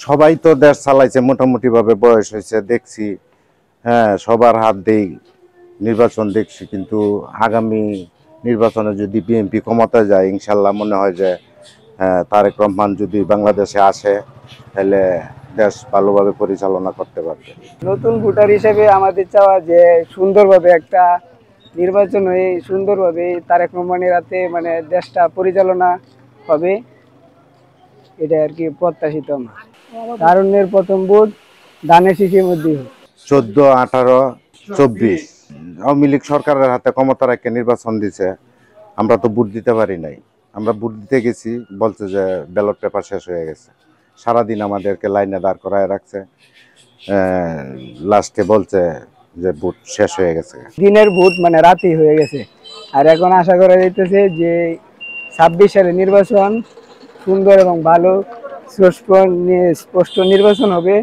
সবাই তো দেশ চালাইছে মোটামুটি ভাবে, বয়স হয়েছে দেখছি। হ্যাঁ, সবার হাত দেই নির্বাচন দেখছি, কিন্তু আগামী নির্বাচনে যদি বিএনপি ক্ষমতায় যায়, ইনশাল্লাহ মনে হয় যে তারেক রহমান যদি বাংলাদেশে আসে তাহলে দেশ ভালোভাবে পরিচালনা করতে পারবে। নতুন ভোটার হিসেবে আমাদের চাওয়া যে সুন্দরভাবে একটা নির্বাচন হয়ে সুন্দরভাবে তারেক রহমানের হাতে মানে দেশটা পরিচালনা হবে, এটা আর কি প্রত্যাশিত আমরা। তারুণ্যের প্রথম ভোট ধানের শীষের মধ্যেই হোক। 14, 18, 24 আওয়ামী লীগ সরকারের হাতে ক্ষমতা রেখে নির্বাচন দিছে, আমরা তো ভোট দিতে পারি নাই। আমরা ভোট দিতে গেছি, বলছে যে ব্যালট পেপার শেষ হয়ে গেছে। সারাদিন আমাদেরকে লাইনে দাঁড় করায় রাখছে, লাস্টে বলছে যে ভোট শেষ হয়ে গেছে। দিনের ভোট মানে রাতেই হয়ে গেছে। আর এখন আশা করা যাইতেছে যে 26 সালে নির্বাচন সুন্দর এবং ভালো স্পষ্ট নির্বাচন হবে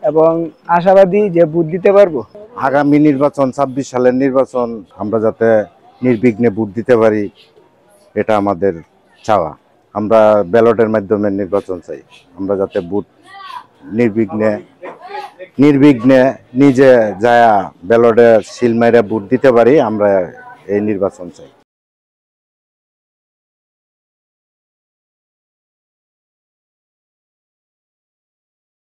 এবং আশাবাদী যে ভোট দিতে পারবো। আগামী নির্বাচন 26 সালের নির্বাচন আমরা যাতে নির্বিঘ্নে ভোট দিতে পারি, এটা আমাদের চাওয়া। আমরা ব্যালটের মাধ্যমে নির্বাচন চাই, আমরা যাতে ভোট নির্বিঘ্নে নিজে যায়া ব্যালটে সিল মাইরা ভোট দিতে পারি, আমরা এই নির্বাচন চাই।